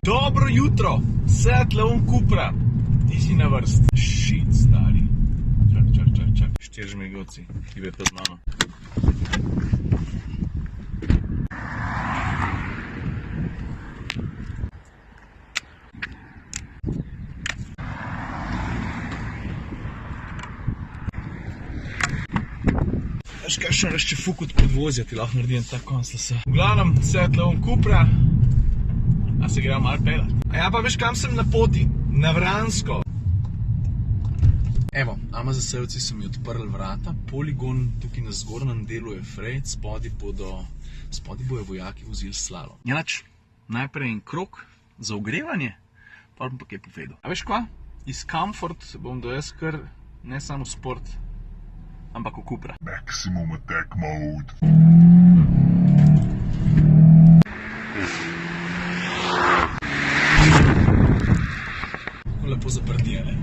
Dobro jutro, Seat Leon Cupra, ti si na vrst. Shit, stari. Čak. 4 žmegovci, ki je pred mano. Veš kaj, še če fuk od podvozja ti lahko naredim tak konc lasa. V glavnem, Seat Leon Cupra. A se gremo malo pelat. A ja, pa veš kam sem na poti? Na Vransko. Evo, AMZS-evci so mi odprli vrata. Poligon tukaj na zgornjem delu je Fred, spodaj bojo vojaki vozili slalom. Janač, najprej en krog za ogrevanje, pa bom pa kaj povedal. A veš kva? Iz Comfort bom dojel kar ne samo sport, ampak v Cupra. Maximum attack mode. Lepo zaprtije, ne?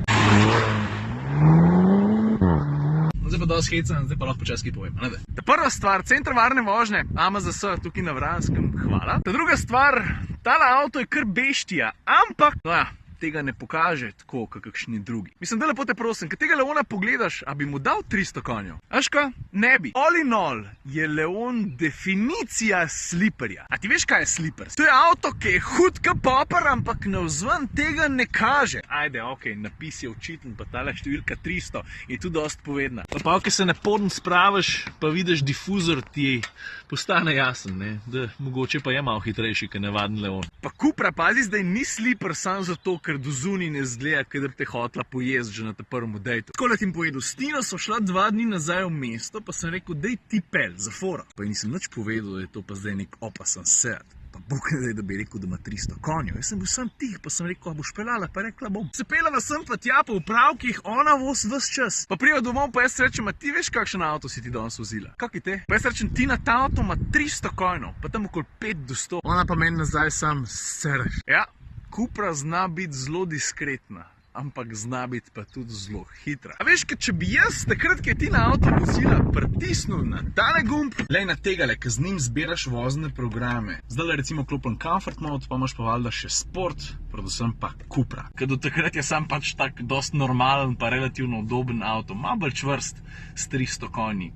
Zdaj pa dosti hecam, zdaj pa lahko počasi povem. Ta prva stvar, center varne vožnje, AMZS tukaj na Vranskem, hvala. Ta druga stvar, tale avto je kar beštija, ampak, no ja, tega ne pokaže tako, kakšni drugi. Mislim, da lepo te prosim, kad tega Leona pogledaš, a bi mu dal 300 konjev? Aška? Ne bi. All in all je Leon definicija sliperja. A ti veš, kaj je sliper? To je avto, ki je hud ka popar, ampak navzven tega ne kaže. Ajde, ok, napis je očiten, pa tale številka 300 je tu dost povedna. Pa ok, se na poden spraviš, pa vidiš difuzor, ti postane jasen, ne? Da mogoče pa je malo hitrejši, kot navaden Leon. Pa Cupra, pazi, zdaj ni sliper sam zato, ker do zunaj ne zgleda, kadar te hotla pojezd že na te prvem dejtu. Tako da ti povedal, s Tino so šla 2 dni nazaj v mesto, pa sem rekel, dej ti pel, za fora. Pa ji nisem nič povedal, da je to pa zdaj nek opasen Seat. Pa Bog ne daj, da bi rekel, da ima 300 konjev. Jaz sem bil sam tih, pa sem rekel, a boš pelala, pa rekla bom. Se pelala sem pa tja po upravkih, ona voz ves čas. Pa prijo domov, pa jaz rečem, a ti veš, kakšen avto si ti danes vozila? Kak je te? Pa jaz rečem, Tina, ta avto ima 300 konjev, pa tam okoli 5 do 100. Ona pa meni nazaj sam sereš. Ja. Cupra zna biti zelo diskretna, ampak zna biti pa tudi zelo hitra. A veš, če bi jaz takrat, ki je ti na avto vozila, pritisnil na tale gumb, lej na tegale, ki z njim zbiraš vozne programe. Zdaj recimo klopen Comfort mode, pa imaš pa valjda še sport, predvsem pa Cupra. Ker do takrat je sam pač tak dost normalen pa relativno udoben avto, malo bolj čvrst s 300 konji,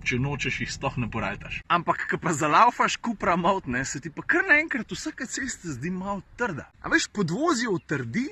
če nočeš jih sploh ne porajtaš. Ampak, ko pa zalaufaš Cupra mode, ne, se ti pa kar naenkrat vsaka cesta zdi malo trda. A veš, podvozje utrdi,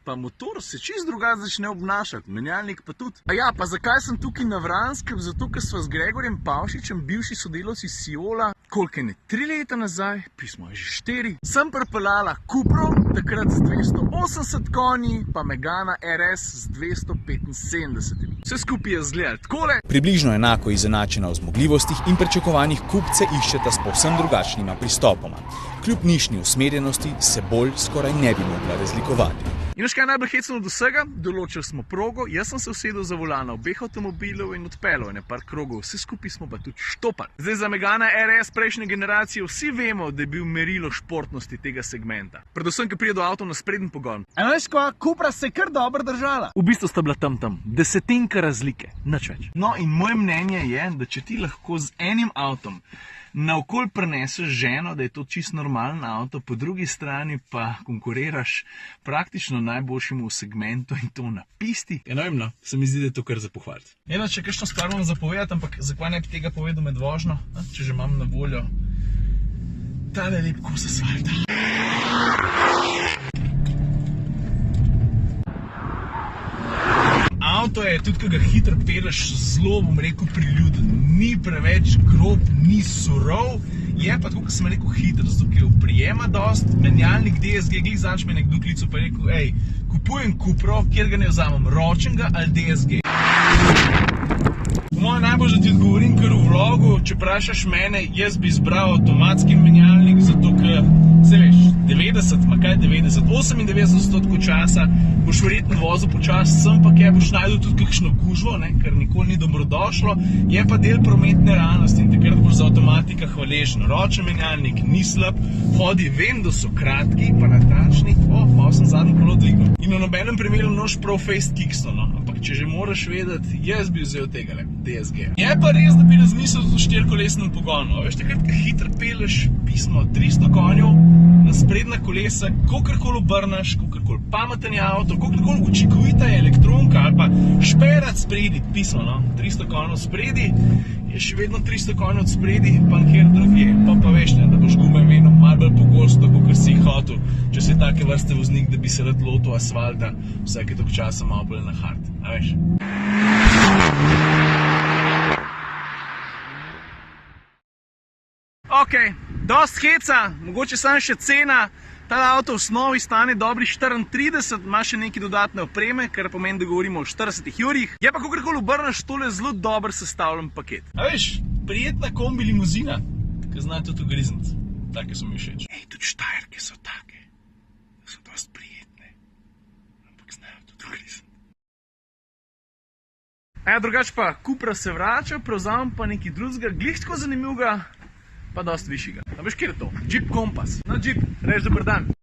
pa motor se čisto drugače začne obnašati, menjalnik pa tudi. A ja, pa zakaj sem tukaj na Vranskem? Zato, ker sva z Gregorjem Pavšičem, bivši sodelavci Siola, koliko je ne, 3 leta nazaj, pismo je že 4, sem pripeljala Cupro, takrat z 280 konji, pa Megana RS z 275. Vse skupaj je zgledalo takole. Približno enako izenačena v zmogljivostih in pričakovanjih kupce iščeta s povsem drugačnima pristopoma. Kljub nišni usmerjenosti se bolj skoraj ne bi mogla razlikovati. In veš kaj je najbolj hecno od vsega? Določili smo progo, jaz sem se usedel za volana obeh avtomobilov in odpeljal ene par krogov, vse skupaj smo pa tudi štopali. Zdaj za Megana RS prejšnje generacije vsi vemo, da je bil merilo športnosti tega segmenta. Predvsem, ko pride do avto na spreden pogon. A veš kaj, Cupra se je kar dobro držala. V bistvu sta bila tam desetinka razlike, nič več. No in moje mnenje je, da če ti lahko z enim avtom naokoli preneseš ženo, da je to čisto normalen avto, po drugi strani pa konkuriraš praktično najboljšemu v segmentu in to na pisti. Ja, ne vem, no, se mi zdi, da je to kar za pohvaliti. Eno, če kakšno stvar moram zapovedati, ampak zakaj ne bi tega povedal med vožnjo, če že imam na voljo tale lep kos asfalta. Avto je, tudi ko ga hitro peleš, zelo, bom rekel, priljuden. Ni preveč grob, ni surov, je pa tako, kot sem rekel, hitro, zato ker prijema dost. Menjalnik DSG, glih zanč me nekdo klical pa rekel, ej, kupujem Cupro, kjer ga ne vzamem, ročnega ali DSG. Po mojem najbolj, da ti odgovorim kar v vlogu, če vprašaš mene, jaz bi izbral avtomatski menjalnik, zato ker, se veš, 90, ma kaj 90, 98% časa boš verjetno vozil počas, sem pa kaj boš najdel tudi kakšno gužvo, ne, kar nikoli ni dobrodošlo, je pa del prometne realnosti in takrat boš za avtomatika hvaležen. Ročen menjalnik ni slab, hodi, vem, da so kratki, pa natančni, malo sem zadnji kolo dvignil. In v nobenem primeru noš prav face kicksto, no, ampak če že moraš vedeti, jaz bi vzel tega DSG. Je pa res, da bi razmislil o štirikolesnem pogonu. Veš, takrat, ko hitro peleš pismo 300 konjev na sprednja kolesa, kolikor obrneš, kolikor pameten je avto, kolikor učinkovita je elektronka ali pa šperat spredi pismo, no? 300 konjev spredi, je še vedno 300 konjev od spredi, pa nekjer drugje. Pa veš, ne, da boš gume menil malo bolj pogosto, kot si jih hotel, če si take vrste voznik, da bi se rad lotil asfalta vsake toliko časa malo bolj na hard. A veš? Ok, dost heca, mogoče samo še cena. Ta avto v osnovi stane dobri 34, ima še nekaj dodatne opreme, kar pomeni, da govorimo o 40 jurjih. Je pa, kakorkoli obrneš, tole zelo dober sestavljen paket. A veš, prijetna kombi limuzina, ki zna tudi ugrizniti. Take so mi všeč. Ej, tudi štajerke so take, da so dost prijetne, ampak znajo tudi ugrizniti. Drugače pa, Cupra se vrača, prevzamem pa nekaj drugega, glih tako zanimivega, pa dost višjega. A veš, kjer je to? Jeep Compass. No, Jeep, reč dober dan.